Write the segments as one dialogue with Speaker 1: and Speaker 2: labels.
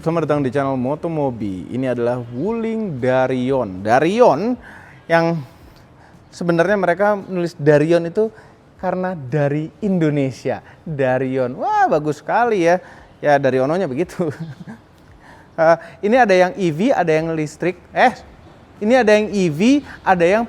Speaker 1: selamat datang di channel Motomobi. Ini adalah Wuling Darion. Darion yang sebenarnya mereka menulis Darion itu karena dari Indonesia. Darion, wah bagus sekali ya. Ya dari ononya begitu. Ini ada yang EV, ada yang listrik. Ini ada yang EV, ada yang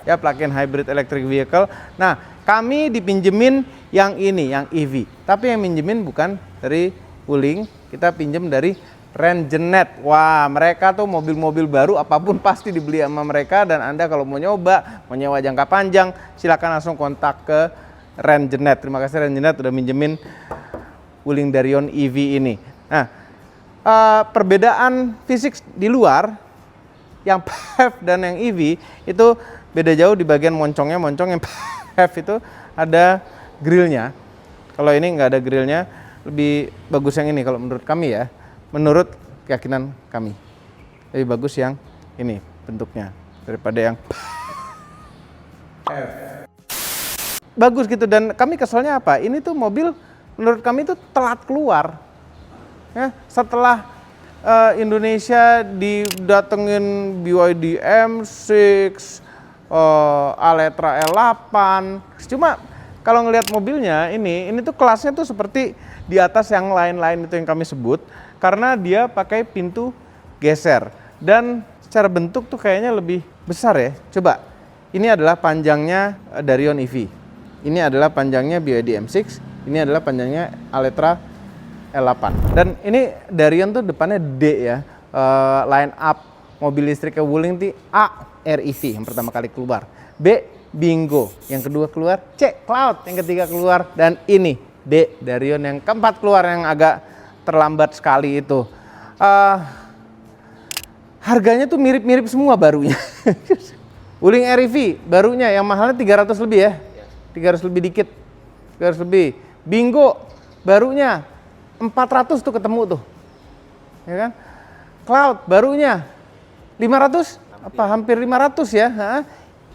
Speaker 1: ya plug-in hybrid electric vehicle. Nah, kami dipinjemin yang ini, yang EV. Tapi yang minjemin bukan dari Wuling, kita pinjem dari Rengenet. Wah, mereka tuh mobil-mobil baru apapun pasti dibeli sama mereka. Dan Anda kalau mau nyoba, mau nyewa jangka panjang, silakan langsung kontak ke Rengenet. Terima kasih Rengenet udah minjemin Wuling Darion EV ini. Nah, perbedaan fisik di luar, yang PHEV dan yang EV itu beda jauh di bagian moncongnya. Moncong yang PHEV itu ada grillnya. Kalau ini nggak ada grillnya, lebih bagus yang ini kalau menurut kami ya. Menurut keyakinan kami, lebih bagus yang ini bentuknya daripada yang PHEV. Bagus gitu, dan kami keselnya apa? Ini tuh mobil menurut kami itu telat keluar. Ya, setelah Indonesia didatengin BYD M6, Aletra L8. Cuma kalau ngelihat mobilnya ini tuh kelasnya tuh seperti di atas yang lain-lain itu yang kami sebut, karena dia pakai pintu geser dan secara bentuk tuh kayaknya lebih besar ya. Coba, ini adalah panjangnya Darion EV, ini adalah panjangnya BYD M6, ini adalah panjangnya Aletra L8. Dan ini Darion tuh depannya D ya. Line up mobil listriknya Wuling di A, REV yang pertama kali keluar. B, Bingo yang kedua keluar. C, Cloud yang ketiga keluar. Dan ini D, Darion yang keempat keluar, yang agak terlambat sekali itu. Harganya tuh mirip-mirip semua barunya. Wuling REV barunya yang mahalnya 300 lebih ya. 300 lebih dikit. 300 lebih. Bingo barunya 400 tuh ketemu tuh, ya kan? Cloud barunya 500, apa hampir 500 ya.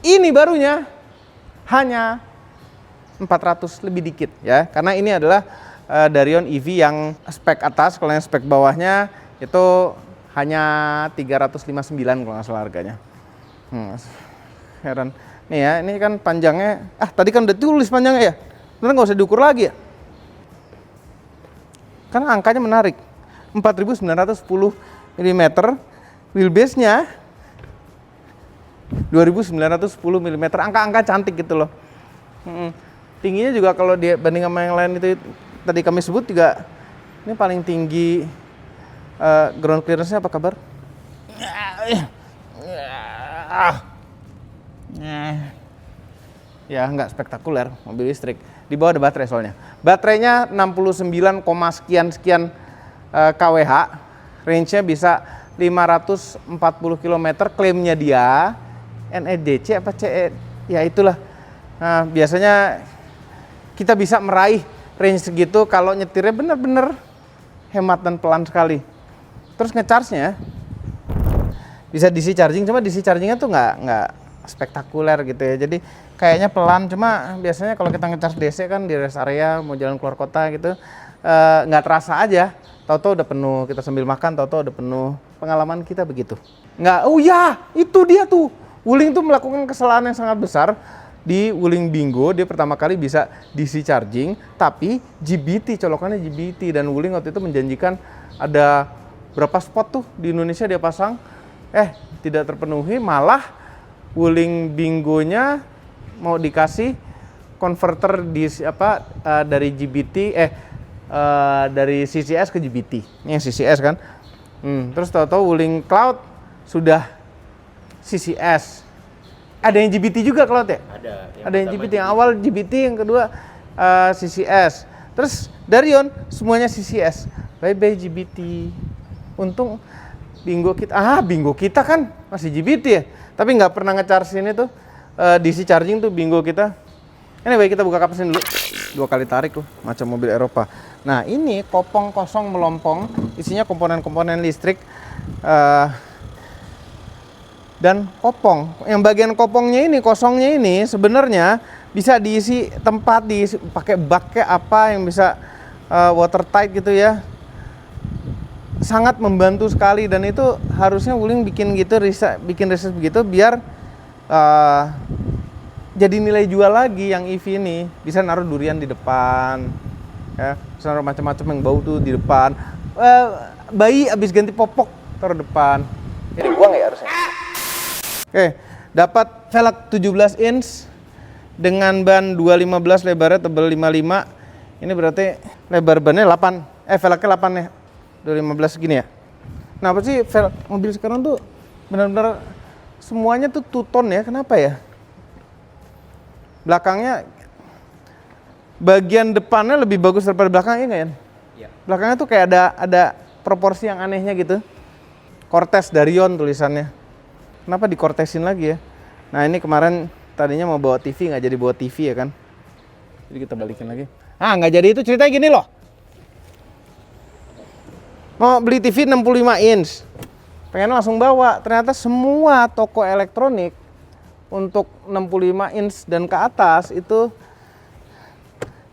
Speaker 1: Ini barunya hanya 400 lebih dikit ya, karena ini adalah Darion EV yang spek atas. Kalau yang spek bawahnya itu hanya 359 kalau nggak salah harganya. Heran. Nih ya, ini kan panjangnya. Tadi kan udah tulis panjangnya ya, bener nggak usah diukur lagi ya. Karena angkanya menarik, 4.910 mm, wheelbase-nya 2.910 mm, angka-angka cantik gitu loh. Tingginya juga kalau dia banding sama yang lain itu tadi kami sebut juga, ini paling tinggi. Ground clearance-nya apa kabar? Ya nggak spektakuler mobil listrik. Di bawah ada baterai soalnya. Baterainya 69, sekian kWh. Range-nya bisa 540 km. Klaimnya dia NEDC apa CE? Ya itulah. Nah, biasanya kita bisa meraih range segitu kalau nyetirnya benar-benar hemat dan pelan sekali. Terus ngecharge-nya bisa DC charging, cuma DC charging-nya tuh nggak spektakuler gitu ya. Jadi kayaknya pelan, cuma biasanya kalau kita ngecas DC kan di rest area mau jalan keluar kota gitu, nggak terasa aja. Tahu-tahu udah penuh, kita sambil makan tahu-tahu udah penuh. Pengalaman kita begitu. Nggak, oh ya itu dia tuh. Wuling tuh melakukan kesalahan yang sangat besar di Wuling Bingo. Dia pertama kali bisa DC charging, tapi GBT, colokannya GBT. Dan Wuling waktu itu menjanjikan ada berapa spot tuh di Indonesia dia pasang, tidak terpenuhi. Malah Wuling Bingonya mau dikasih converter di dari GBT dari CCS ke GBT. Ini yang CCS kan. Terus tahu-tahu Wuling Cloud sudah CCS. Ada yang GBT juga Cloud ya? Ada yang GBT, yang awal GBT, yang kedua CCS. Terus Darion semuanya CCS. Bye bye GBT. Untung Bingo kita kan masih GBT ya. Tapi nggak pernah nge-charge ini tuh. DC charging tuh Bingo kita. Anyway, kita buka kap mesin dulu. 2 kali tarik tuh, macam mobil Eropa. Nah, ini kopong kosong melompong, isinya komponen-komponen listrik dan kopong. Yang bagian kopongnya ini, kosongnya ini sebenarnya bisa diisi tempat, diisi pakai bak kayak apa yang bisa watertight gitu ya. sangat membantu sekali, dan itu harusnya Wuling bikin gitu, bikin riset begitu biar jadi nilai jual lagi yang EV ini. Bisa naruh durian di depan, ya, bisa naruh macam-macam yang bau tuh di depan. Bayi abis ganti popok taruh depan. Jadi gua nggak ya harusnya. Oke, dapat velg 17 inch dengan ban 215, lebarnya tebal 55. Ini berarti lebar bannya 8, velgnya 8 ya, 215 segini ya. Nah, apa sih velg mobil sekarang tuh benar-benar semuanya tuh two-tone ya, kenapa ya? Belakangnya, bagian depannya lebih bagus daripada belakangnya nggak ya? Iya. Belakangnya tuh kayak ada proporsi yang anehnya gitu. Cortez Darion tulisannya. Kenapa dikortesin lagi ya? Nah, ini kemarin tadinya mau bawa TV, nggak jadi bawa TV ya kan? Jadi kita balikin lagi. Nggak jadi, itu ceritanya gini loh. Mau beli TV 65 inch. Pengen langsung bawa. Ternyata semua toko elektronik untuk 65 inch dan ke atas itu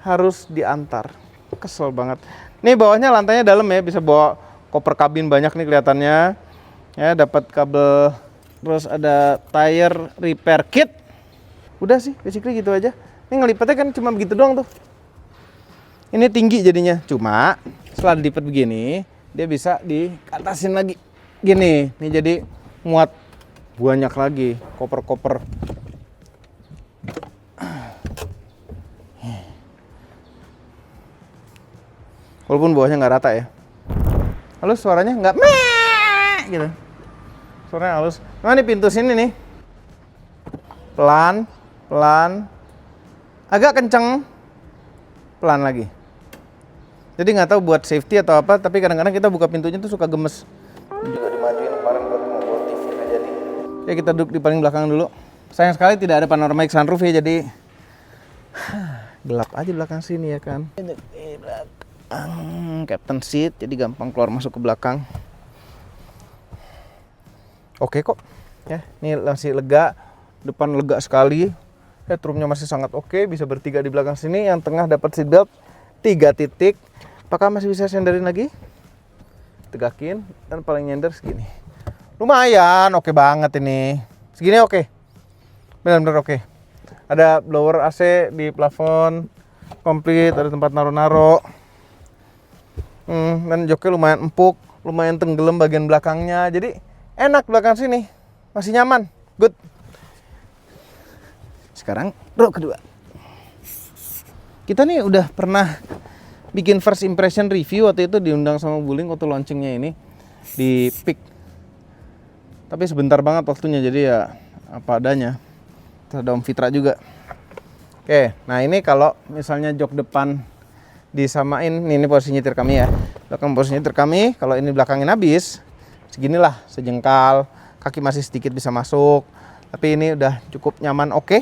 Speaker 1: harus diantar. Kesel banget. Nih bawahnya lantainya dalam ya, bisa bawa koper kabin banyak nih kelihatannya. Ya, dapat kabel, terus ada tire repair kit. Udah sih, basically gitu aja. Ini ngelipetnya kan cuma begitu doang tuh. Ini tinggi jadinya, cuma setelah dilipet begini, dia bisa diatasin lagi. Gini, nih jadi muat banyak lagi koper-koper. Walaupun bawahnya nggak rata ya. Halus suaranya nggak gitu. Suaranya halus. Nah, ini pintu sini nih. Pelan, pelan. Agak kenceng. Pelan lagi. Jadi nggak tahu buat safety atau apa, tapi kadang-kadang kita buka pintunya tuh suka gemes. Ini juga dimajuin kemarin buat mau TV nggak jadi. Ya kita duduk di paling belakang dulu. Sayang sekali tidak ada panoramic sunroof ya, jadi gelap aja belakang sini ya kan. Captain seat, jadi gampang keluar masuk ke belakang. Oke kok, ya ini masih lega, depan lega sekali. Headroomnya masih sangat oke, bisa bertiga di belakang sini. Yang tengah dapat seatbelt 3 titik. Apakah masih bisa senderin lagi? Tegakin, dan paling nyender segini. Lumayan, oke banget ini. Segini oke, benar-benar oke. Ada blower AC di plafon, komplit, ada tempat naro-naro. Dan joknya lumayan empuk, lumayan tenggelam bagian belakangnya. Jadi enak belakang sini, masih nyaman, good. Sekarang row kedua. Kita nih udah pernah bikin first impression review, waktu itu diundang sama Wuling waktu launchingnya ini di Peak. Tapi sebentar banget waktunya, jadi ya apa adanya. Terus ada Om Fitra juga. Oke, nah ini kalau misalnya jok depan disamain, ini posisi nyetir kami ya. Belakang posisi nyetir kami, kalau ini belakangin habis, seginilah, sejengkal, kaki masih sedikit bisa masuk. Tapi ini udah cukup nyaman, oke.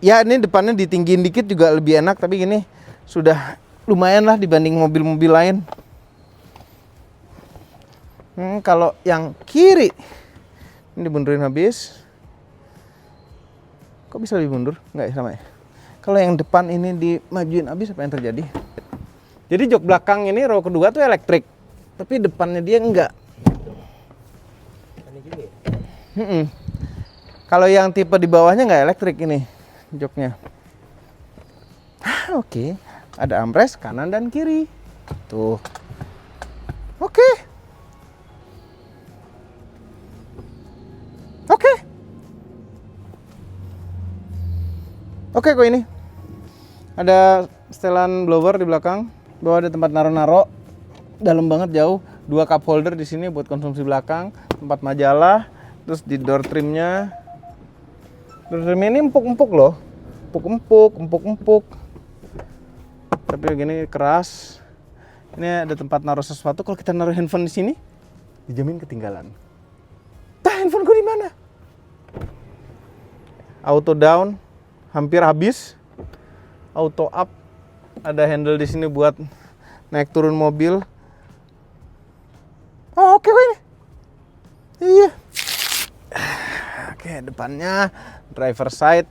Speaker 1: Ya ini depannya ditinggiin dikit juga lebih enak, tapi gini sudah lumayan lah dibanding mobil-mobil lain. Kalau yang kiri ini dibundurin habis. Kok bisa dimundur? Enggak ya, sama ya. Kalau yang depan ini dimajuin habis, apa yang terjadi? Jadi jok belakang ini row kedua tuh elektrik, tapi depannya dia enggak. Kalau yang tipe di bawahnya nggak elektrik ini joknya. Oke. Ada armrest kanan dan kiri. Tuh. Oke. Oke. Oke kok ini. Ada setelan blower di belakang. Bawah ada tempat naro-naro. Dalam banget jauh. 2 cup holder di sini buat konsumsi belakang. Tempat majalah. Terus di door trimnya. Door trimnya ini empuk-empuk loh. Empuk-empuk. Tapi begini keras. Ini ada tempat naruh sesuatu. Kalau kita naruh handphone di sini, dijamin ketinggalan. Handphone gue di mana? Auto down, hampir habis. Auto up, ada handle di sini buat naik turun mobil. Oh, oke ini. Iya. Oke, depannya driver side.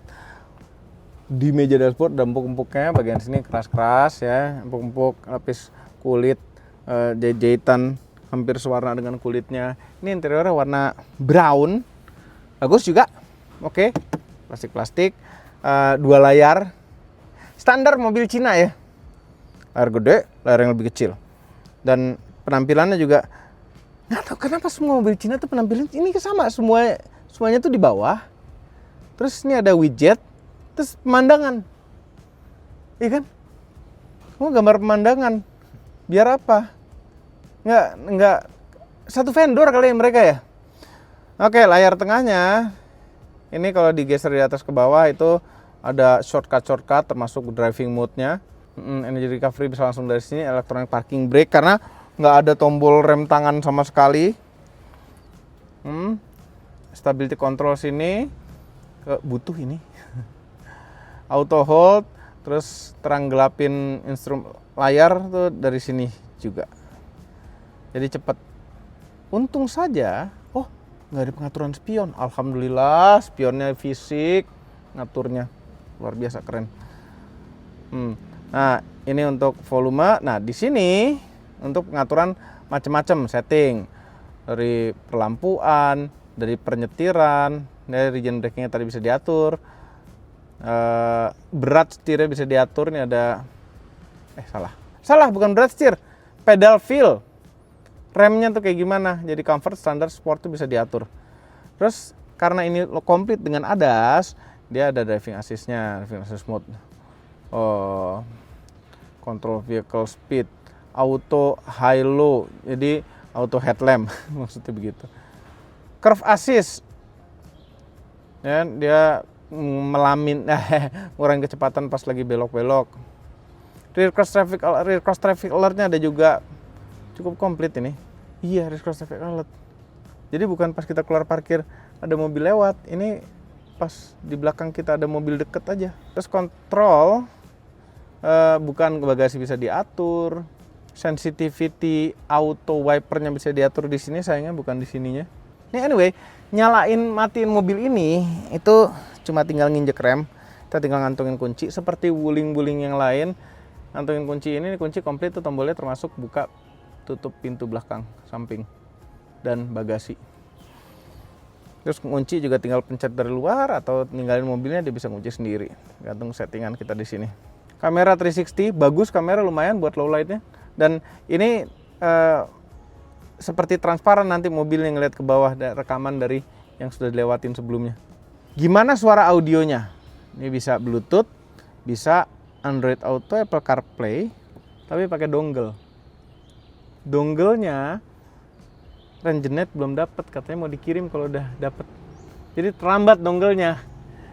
Speaker 1: Di meja dashboard ada empuk-empuknya, bagian sini keras-keras ya, empuk-empuk lapis kulit jahitan hampir sewarna dengan kulitnya. Ini interiornya warna brown, bagus juga. Oke, plastik-plastik, 2 layar, standar mobil Cina ya. Layar gede, layar yang lebih kecil. Dan penampilannya juga, nggak tahu kenapa semua mobil Cina tuh penampilan ini sama, semuanya tuh di bawah. Terus ini ada widget, terus pemandangan, iya kan? Semua gambar pemandangan. Biar apa? Nggak satu vendor kali ya mereka ya. Oke, layar tengahnya ini kalau digeser di atas ke bawah itu ada shortcut termasuk driving mode-nya. Energy recovery bisa langsung dari sini. Electronic parking brake karena nggak ada tombol rem tangan sama sekali. Stability control sini butuh ini. Auto hold, terus terang gelapin instrumen layar tuh dari sini juga. Jadi cepat. Untung saja, nggak ada pengaturan spion. Alhamdulillah, spionnya fisik, ngaturnya luar biasa keren. Nah, ini untuk volume. Nah, di sini untuk pengaturan macam-macam setting dari perlampuan, dari penyetiran, dari region braking-nya tadi bisa diatur. Berat setirnya bisa diatur. Ini ada salah bukan berat setir, pedal feel. Remnya tuh kayak gimana, jadi comfort, standar, sport tuh bisa diatur. Terus karena ini komplit dengan ADAS, dia ada driving assist-nya, driving assist mode. Control vehicle speed, auto high low, jadi auto headlamp maksudnya begitu. Curve assist, ya, dia ngurangin kecepatan pas lagi belok-belok. Rear cross traffic alert-nya ada juga, cukup komplit ini. Iya, rear cross traffic alert. Jadi bukan pas kita keluar parkir ada mobil lewat, ini pas di belakang kita ada mobil deket aja. Terus kontrol, bukan bagasi bisa diatur, sensitivity auto wipernya bisa diatur di sini, sayangnya bukan di sininya. Ini anyway, nyalain matiin mobil ini itu cuma tinggal nginjek rem, kita tinggal ngantongin kunci seperti wuling-wuling yang lain. Ngantongin kunci ini kunci komplit tuh, tombolnya termasuk buka tutup pintu belakang, samping, dan bagasi. Terus kunci juga tinggal pencet dari luar atau ninggalin mobilnya, dia bisa ngunci sendiri. Gantung settingan kita di sini. Kamera 360, bagus, kamera lumayan buat low lightnya. Dan ini seperti transparan, nanti mobilnya ngeliat ke bawah, rekaman dari yang sudah dilewatin sebelumnya. Gimana suara audionya? Ini bisa Bluetooth, bisa Android Auto, Apple CarPlay, tapi pakai dongle. Dongle-nya Rangenet belum dapat, katanya mau dikirim kalau udah dapat. Jadi terlambat dongle-nya.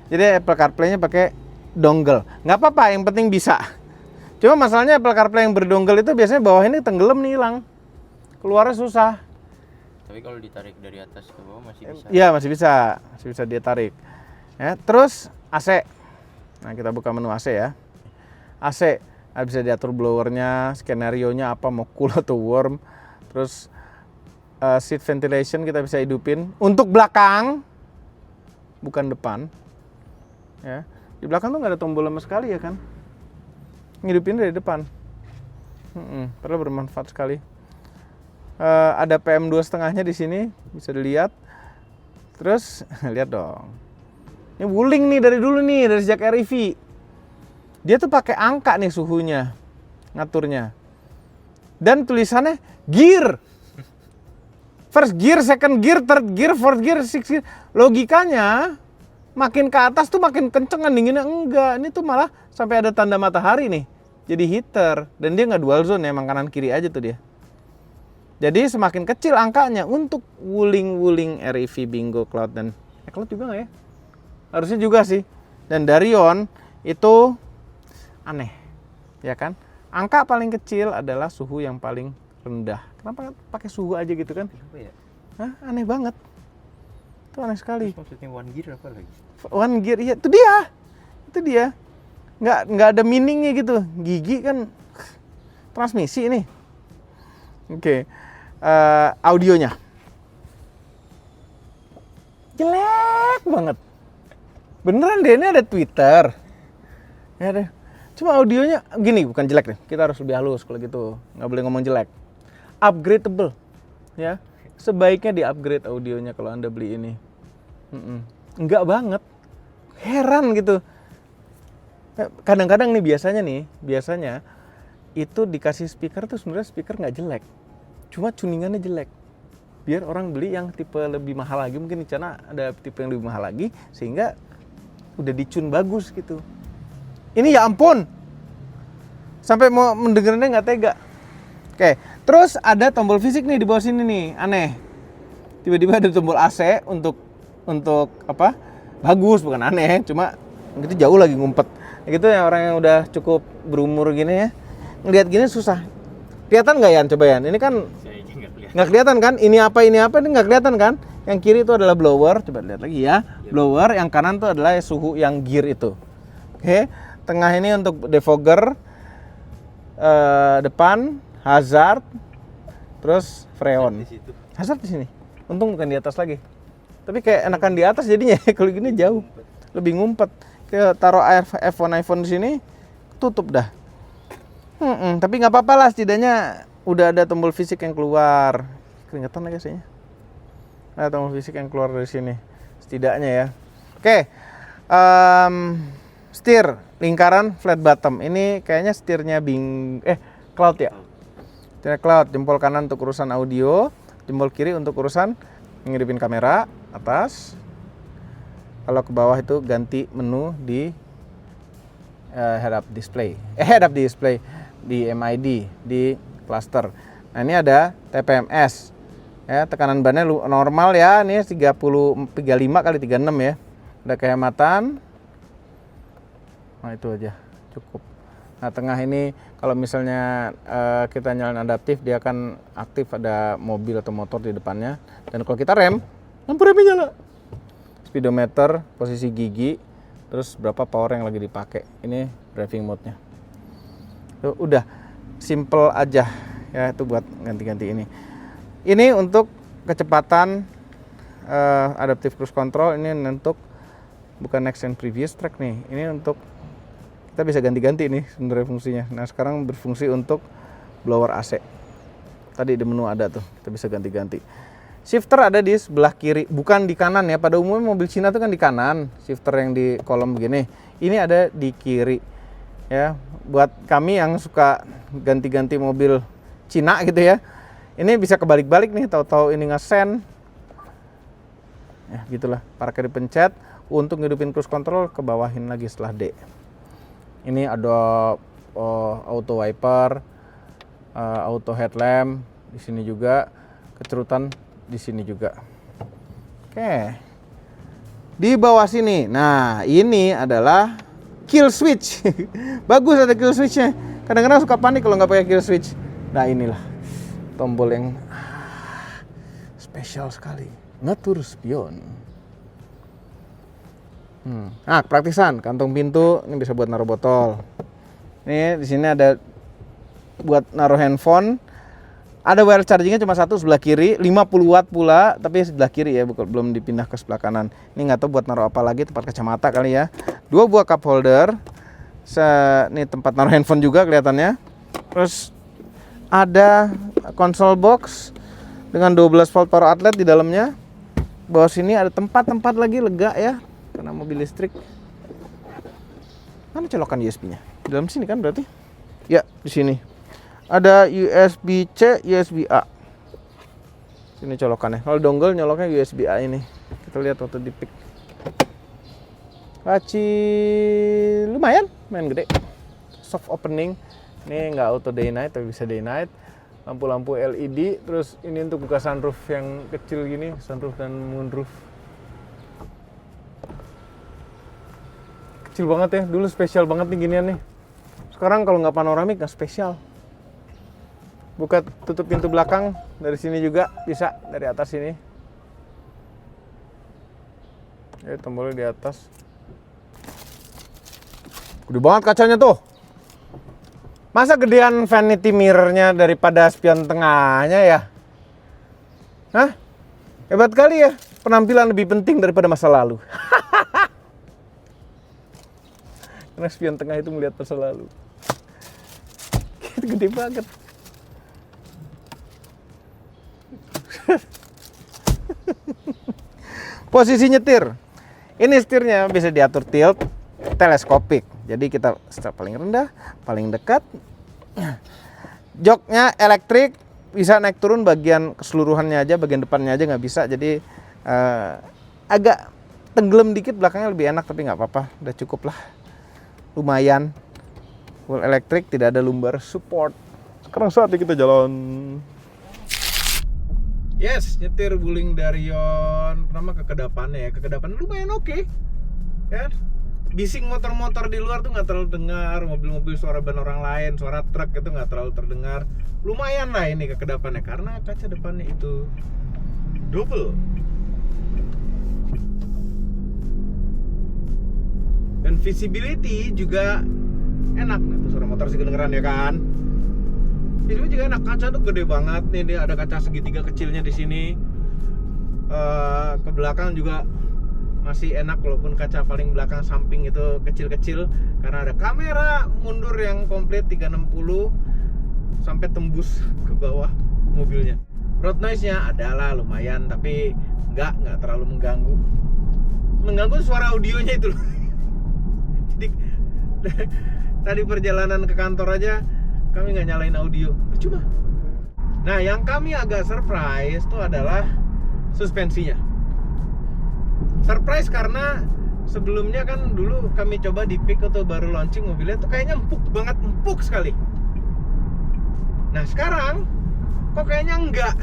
Speaker 1: Jadi Apple CarPlay-nya pakai dongle. Nggak apa-apa, yang penting bisa. Cuma masalahnya Apple CarPlay yang berdongle itu biasanya bawah ini tenggelam nih, hilang. Keluarnya susah.
Speaker 2: Tapi kalau ditarik dari atas ke bawah masih bisa.
Speaker 1: Iya, masih bisa dia tarik. Ya, terus AC. Nah, kita buka menu AC ya. AC bisa diatur blowernya, skenario-nya apa, mau cool atau warm. Terus seat ventilation kita bisa hidupin untuk belakang, bukan depan. Ya, di belakang tuh nggak ada tombol sama sekali ya kan. Ngidupin dari depan. Padahal bermanfaat sekali. Ada PM2,5-nya di sini, bisa dilihat. Terus lihat dong. Ini wuling nih dari dulu nih, dari sejak REV. Dia tuh pakai angka nih suhunya, ngaturnya. Dan tulisannya gear. First gear, second gear, third gear, fourth gear, sixth gear. Logikanya makin ke atas tuh makin kenceng kan dinginnya. Enggak, ini tuh malah sampai ada tanda matahari nih. Jadi heater. Dan dia nggak dual zone ya, emang kanan kiri aja tuh dia. Jadi semakin kecil angkanya untuk wuling-wuling REV, Bingo, Cloud, dan Cloud juga nggak ya? Harusnya juga sih. Dan Darion itu aneh, ya kan? Angka paling kecil adalah suhu yang paling rendah. Kenapa pakai suhu aja gitu kan?
Speaker 2: Apa ya?
Speaker 1: Hah, aneh banget. Itu aneh sekali.
Speaker 2: Terus maksudnya one gear apa lagi?
Speaker 1: One gear, iya itu dia. Itu dia. Nggak ada meaningnya gitu. Gigi kan transmisi ini. Oke. Audionya. Jelek banget. Beneran deh, ini ada Twitter. Ya deh. Cuma audionya gini, bukan jelek deh. Kita harus lebih halus kalau gitu. Nggak boleh ngomong jelek. upgradable ya. Sebaiknya di-upgrade audionya kalau Anda beli ini. Enggak banget. Heran gitu. Kadang-kadang nih biasanya itu dikasih speaker tuh sebenarnya speaker nggak jelek. Cuma tuningannya jelek. Biar orang beli yang tipe lebih mahal lagi, mungkin di sana ada tipe yang lebih mahal lagi sehingga udah dicun bagus gitu. Ini ya ampun. Sampai mau mendengarnya nggak tega. Oke, terus ada tombol fisik nih di bawah sini nih, aneh. Tiba-tiba ada tombol AC untuk apa? Bagus, bukan aneh, cuma gitu jauh lagi ngumpet. Gitu ya orang yang udah cukup berumur gini ya. Ngelihat gini susah. Kelihatan nggak Yan? Coba Yan. Ini kan nggak kelihatan kan? Ini apa ini nggak kelihatan kan? Yang kiri itu adalah blower. Coba lihat lagi ya. Blower. Yang kanan itu adalah suhu yang gear itu. Oke. Tengah ini untuk defogger. Depan hazard, terus freon. Hazard di sini. Untung bukan di atas lagi. Tapi kayak enakan di atas jadinya. Kalau gini jauh, lebih ngumpet. Kita taruh iPhone di sini, tutup dah. Tapi nggak apa-apa lah, setidaknya udah ada tombol fisik yang keluar. Keringetan lagi sih. Ada tombol fisik yang keluar dari sini, setidaknya ya. Oke, setir lingkaran flat bottom. Ini kayaknya setirnya Cloud ya. Setirnya Cloud. Jempol kanan untuk urusan audio, jempol kiri untuk urusan ngiripin kamera atas. Kalau ke bawah itu ganti menu di head up display di MID di cluster. Nah ini ada TPMS ya, tekanan bannya normal ya, ini 35 kali 36 ya. Ada kehematan. Nah itu aja cukup. Nah tengah ini kalau misalnya kita nyalain adaptif, dia akan aktif ada mobil atau motor di depannya. Dan kalau kita rem, lampu remnya nyala. Speedometer, posisi gigi, terus berapa power yang lagi dipakai. Ini driving mode-nya. Tuh, udah simple aja ya, itu buat ganti-ganti ini. Ini untuk kecepatan adaptive cruise control. Ini untuk bukan next and previous track nih. Ini untuk kita bisa ganti-ganti nih sebenarnya fungsinya. Nah sekarang berfungsi untuk blower AC. Tadi di menu ada tuh, kita bisa ganti-ganti. Shifter ada di sebelah kiri, bukan di kanan ya. Pada umumnya mobil Cina tuh kan di kanan, shifter yang di kolom begini. Ini ada di kiri. Ya, buat kami yang suka ganti-ganti mobil Cina gitu ya. Ini bisa kebalik-balik nih, tahu-tahu ini ngesen. Ya, gitulah. Parkir dipencet, untuk ngidupin cruise control ke bawahin lagi setelah D. Ini ada auto wiper, auto headlamp di sini juga, kecerutan di sini juga. Oke. Di bawah sini. Nah, ini adalah kill switch. Bagus ada kill switch-nya. Kadang-kadang suka panik kalau nggak pakai kill switch. Nah, inilah tombol yang spesial sekali. Ngatur spion. Nah, praktisan kantong pintu ini bisa buat naruh botol. Ini di sini ada buat naruh handphone. Ada wire chargingnya cuma satu sebelah kiri, 50 watt pula, tapi sebelah kiri ya, belum dipindah ke sebelah kanan. Ini nggak tahu buat naruh apa lagi, tempat kacamata kali ya. 2 buah cup holder. Ini tempat naruh handphone juga kelihatannya. Terus ada console box dengan 12 volt power outlet di dalamnya. Bawah sini ada tempat-tempat lagi lega ya, karena mobil listrik. Mana colokan USB-nya? Di dalam sini kan berarti? Ya, di sini. Ada USB-C, USB-A. Sini colokannya. Kalau dongle nyoloknya USB-A ini. Kita lihat waktu di pick. Laci lumayan gede. Soft opening. Ini nggak auto day night, tapi bisa day night. Lampu-lampu LED. Terus ini untuk buka sunroof yang kecil gini, sunroof dan moonroof. Kecil banget ya. Dulu spesial banget nih ginian nih. Sekarang kalau nggak panoramik nggak spesial. Buka tutup pintu belakang dari sini juga bisa, dari atas sini. Ya, tombolnya di atas. Gede banget kacanya tuh. Masa gedean vanity mirror-nya daripada spion tengahnya ya? Hah? Hebat kali ya. Penampilan lebih penting daripada masa lalu. Karena spion tengah itu melihat masa lalu. Gede banget. Posisi nyetir. Ini setirnya bisa diatur tilt teleskopik. Jadi kita setir paling rendah, paling dekat. Joknya elektrik, bisa naik turun bagian keseluruhannya aja, bagian depannya aja nggak bisa. Jadi agak tenggelam dikit, belakangnya lebih enak, tapi nggak apa-apa, udah cukup lah. Lumayan. Full elektrik, tidak ada lumbar support. Sekarang saatnya kita jalan. Yes, nyetir Wuling Darion pertama kekedapannya ya. Kekedapan lumayan oke. Ya. Bising motor-motor di luar tuh nggak terlalu dengar, mobil-mobil suara ban orang lain, suara truk itu nggak terlalu terdengar. Lumayan lah ini kekedapannya karena kaca depannya itu double. Dan visibility juga enak. Nah, tuh suara motor sih kedengeran ya kan. Ini juga enak, kaca tuh gede banget nih, dia ada kaca segitiga kecilnya di sini. Ke belakang juga masih enak walaupun kaca paling belakang samping itu kecil-kecil karena ada kamera mundur yang komplit 360 sampai tembus ke bawah mobilnya. Road noise-nya adalah lumayan tapi nggak terlalu mengganggu. Mengganggu suara audionya itu. Jadi tadi perjalanan ke kantor aja kami nggak nyalain audio, percuma. Nah, yang kami agak surprise itu adalah suspensinya. Surprise karena sebelumnya kan dulu kami coba di pick atau baru launching mobilnya tuh kayaknya empuk sekali. Nah, sekarang kok kayaknya enggak.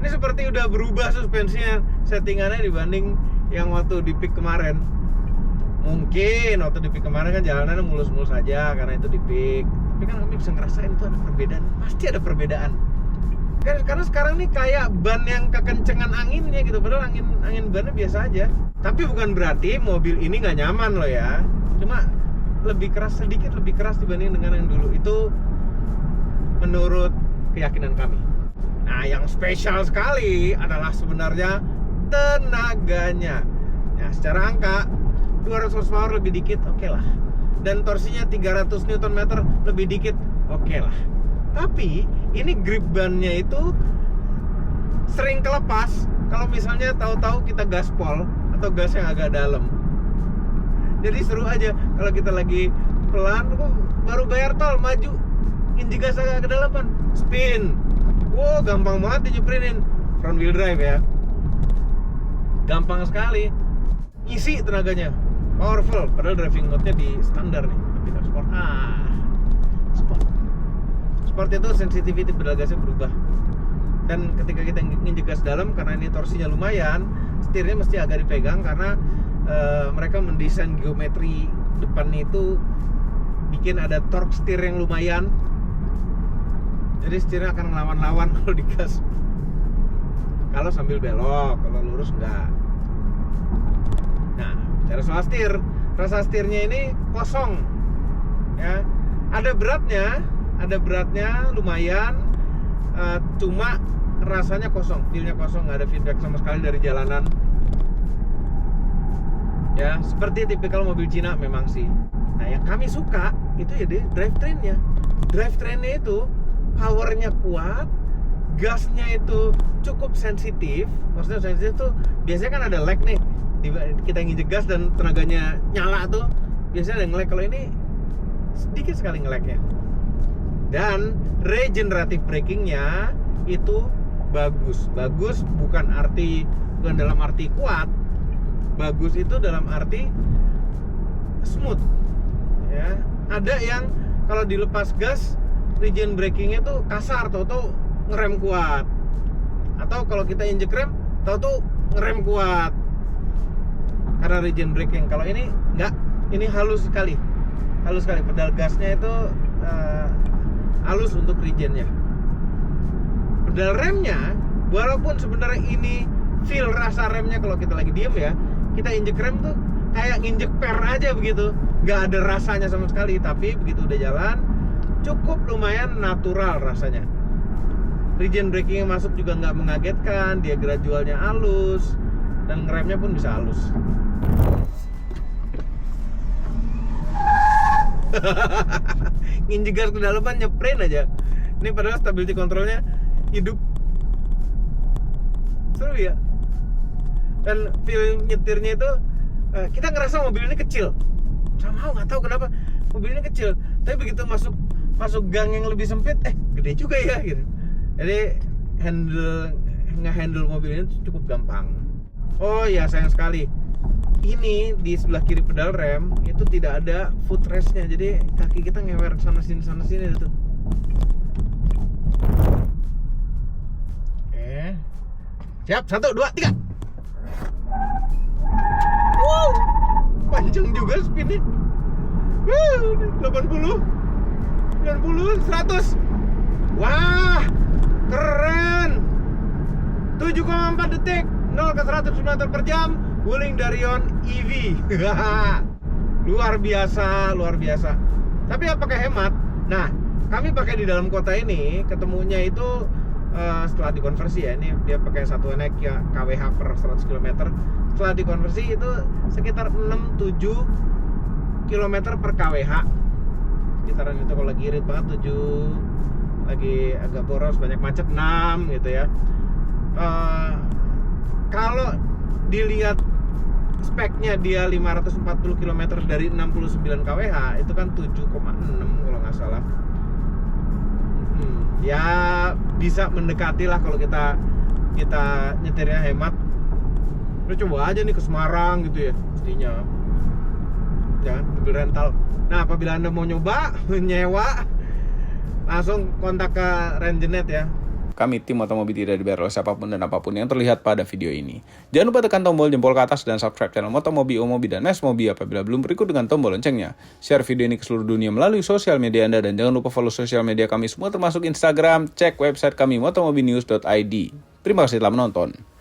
Speaker 1: Ini seperti udah berubah suspensinya, settingannya dibanding yang waktu di pick kemarin. Mungkin waktu di pick kemarin kan jalanannya mulus-mulus aja karena itu di pick. Tapi kan kami bisa ngerasain itu ada perbedaan, pasti ada perbedaan. Karena sekarang nih kayak ban yang kekencengan anginnya gitu, padahal angin bannya biasa aja. Tapi bukan berarti mobil ini nggak nyaman loh ya. Cuma lebih keras, sedikit lebih keras dibanding dengan yang dulu. Itu menurut keyakinan kami. Nah, yang spesial sekali adalah sebenarnya tenaganya. Nah, secara angka 200 horsepower lebih dikit, oke lah. Dan torsinya 300 Nm lebih dikit, oke lah. Tapi ini grip ban-nya itu sering kelepas kalau misalnya tahu-tahu kita gaspol atau gas yang agak dalam. Jadi seru aja kalau kita lagi pelan, baru bayar tol maju, injek gas agak kedalaman, spin. Wow, gampang banget dinyuprinin. Front wheel drive ya. Gampang sekali. Isi tenaganya. Powerful, padahal driving mode-nya di standar nih, tapi tidak sport. Sport itu sensitivity pedal gasnya berubah. Dan ketika kita nginjek gas dalam, karena ini torsinya lumayan, setirnya mesti agak dipegang karena mereka mendesain geometri depannya itu bikin ada torque setir yang lumayan. Jadi setirnya akan ngelawan-lawan kalau digas. Kalau sambil belok, kalau lurus enggak. Nah, cara soal setir, rasa setirnya ini kosong, ya. Ada beratnya lumayan, cuma rasanya kosong, feelnya kosong, nggak ada feedback sama sekali dari jalanan. Ya, seperti tipikal mobil Cina memang sih. Nah, yang kami suka itu ya di drivetrainnya. Drivetrainnya itu powernya kuat, gasnya itu cukup sensitif. Maksudnya sensitif tuh biasanya kan ada lag nih. Kita nginjek gas dan tenaganya nyala tuh biasanya ada nge-lag. Kalau ini sedikit sekali nge-lagnya. Dan regenerative brakingnya itu bagus bukan dalam arti kuat. Bagus itu dalam arti smooth ya. Ada yang kalau dilepas gas regen brakingnya tuh kasar, tau-tau ngerem kuat. Atau kalau kita injek rem tau-tau ngerem kuat karena regen braking. Kalau ini enggak, ini halus sekali pedal gasnya itu halus untuk regennya. Pedal remnya walaupun sebenarnya ini feel rasa remnya kalau kita lagi diem ya, kita injek rem tuh kayak nginjek per aja begitu, nggak ada rasanya sama sekali. Tapi begitu udah jalan cukup lumayan natural rasanya. Regen braking yang masuk juga nggak mengagetkan, dia gradualnya halus dan ngeremnya pun bisa halus. Nginjek gas ke dalaman nyeprin aja. Ini padahal stability controlnya hidup. Seru ya. Dan feel nyetirnya itu kita ngerasa mobil ini kecil. Sama nggak tahu kenapa mobil ini kecil. Tapi begitu masuk gang yang lebih sempit, gede juga ya gitu. Jadi nge-handle mobil ini cukup gampang. Oh ya, sayang sekali. Ini di sebelah kiri pedal rem itu tidak ada footrest-nya. Jadi kaki kita ngewer sana sini gitu. Oke. Siap, 1, 2, 3. Panjang juga spinnya. 80, 90, 100. Wah, keren. 7,4 detik, 0 ke 100 km per jam, Wuling Darion EV. Luar biasa. Tapi apakah hemat? Nah, kami pakai di dalam kota ini, ketemunya itu setelah dikonversi ya, ini dia pakai satuan ya, kWh per 100 km. Setelah dikonversi itu sekitar 6-7 km per kWh. Sekitaran itu kalau lagi irit banget 7, lagi agak boros banyak macet 6 gitu ya. Kalau dilihat speknya dia 540 km dari 69 kWh, itu kan 7,6 kalau nggak salah. Ya bisa mendekati lah kalau kita nyetirnya hemat. Lu coba aja nih ke Semarang gitu ya, mestinya jangan mobil rental. Nah, apabila Anda mau nyoba nyewa, langsung kontak ke Renjenet ya.
Speaker 3: Kami tim Motomobi tidak dibayar oleh siapapun dan apapun yang terlihat pada video ini. Jangan lupa tekan tombol jempol ke atas dan subscribe channel Motomobi, Omobi, dan Nesmobi apabila belum berikut dengan tombol loncengnya. Share video ini ke seluruh dunia melalui sosial media Anda dan jangan lupa follow sosial media kami semua termasuk Instagram. Cek website kami motomobinews.id. Terima kasih telah menonton.